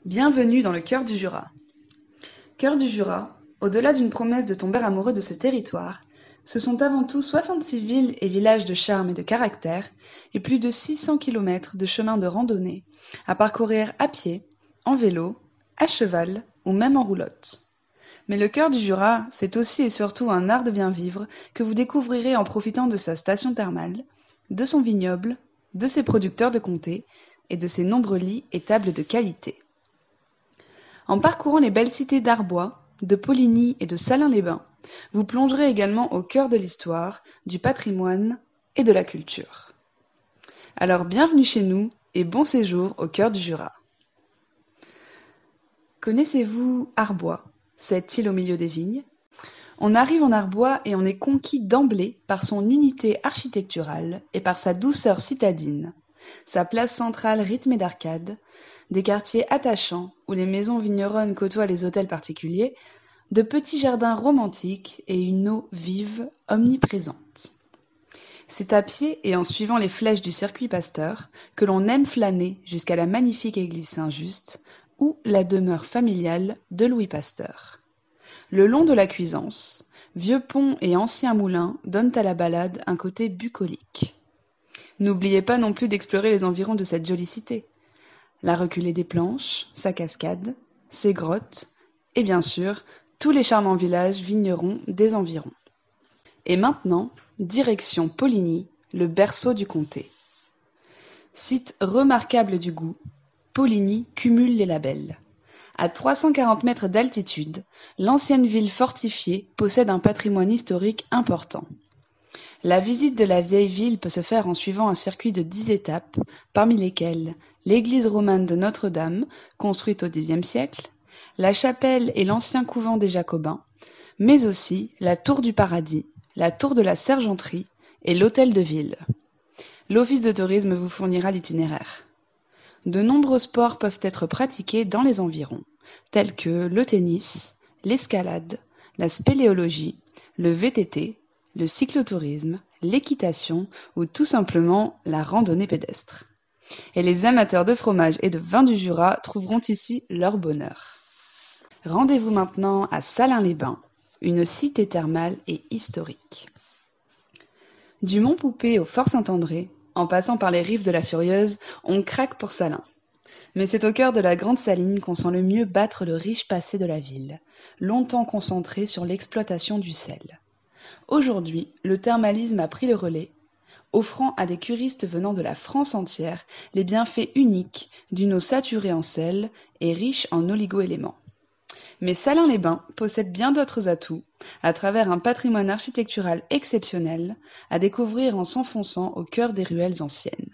Bienvenue dans le cœur du Jura. Cœur du Jura, au-delà d'une promesse de tomber amoureux de ce territoire, ce sont avant tout 66 villes et villages de charme et de caractère et plus de 600 km de chemins de randonnée à parcourir à pied, en vélo, à cheval ou même en roulotte. Mais le cœur du Jura, c'est aussi et surtout un art de bien vivre que vous découvrirez en profitant de sa station thermale, de son vignoble, de ses producteurs de comté et de ses nombreux lits et tables de qualité. En parcourant les belles cités d'Arbois, de Poligny et de Salins-les-Bains, vous plongerez également au cœur de l'histoire, du patrimoine et de la culture. Alors bienvenue chez nous et bon séjour au cœur du Jura. Connaissez-vous Arbois, cette île au milieu des vignes ? On arrive en Arbois et on est conquis d'emblée par son unité architecturale et par sa douceur citadine, sa place centrale rythmée d'arcades, des quartiers attachants où les maisons vigneronnes côtoient les hôtels particuliers, de petits jardins romantiques et une eau vive, omniprésente. C'est à pied et en suivant les flèches du circuit Pasteur que l'on aime flâner jusqu'à la magnifique église Saint-Just ou la demeure familiale de Louis Pasteur. Le long de la Cuisance, vieux ponts et anciens moulins donnent à la balade un côté bucolique. N'oubliez pas non plus d'explorer les environs de cette jolie cité. La reculée des planches, sa cascade, ses grottes, et bien sûr, tous les charmants villages vignerons des environs. Et maintenant, direction Poligny, le berceau du comté. Site remarquable du goût, Poligny cumule les labels. À 340 mètres d'altitude, l'ancienne ville fortifiée possède un patrimoine historique important. La visite de la vieille ville peut se faire en suivant un circuit de 10 étapes, parmi lesquelles l'église romane de Notre-Dame, construite au Xe siècle, la chapelle et l'ancien couvent des Jacobins, mais aussi la tour du Paradis, la tour de la Sergenterie et l'hôtel de ville. L'office de tourisme vous fournira l'itinéraire. De nombreux sports peuvent être pratiqués dans les environs, tels que le tennis, l'escalade, la spéléologie, le VTT, le cyclotourisme, l'équitation ou tout simplement la randonnée pédestre. Et les amateurs de fromage et de vin du Jura trouveront ici leur bonheur. Rendez-vous maintenant à Salins-les-Bains, une cité thermale et historique. Du Mont Poupée au Fort Saint-André, en passant par les rives de la Furieuse, on craque pour Salins. Mais c'est au cœur de la Grande Saline qu'on sent le mieux battre le riche passé de la ville, longtemps concentré sur l'exploitation du sel. Aujourd'hui, le thermalisme a pris le relais, offrant à des curistes venant de la France entière les bienfaits uniques d'une eau saturée en sel et riche en oligo-éléments. Mais Salins-les-Bains possède bien d'autres atouts, à travers un patrimoine architectural exceptionnel, à découvrir en s'enfonçant au cœur des ruelles anciennes.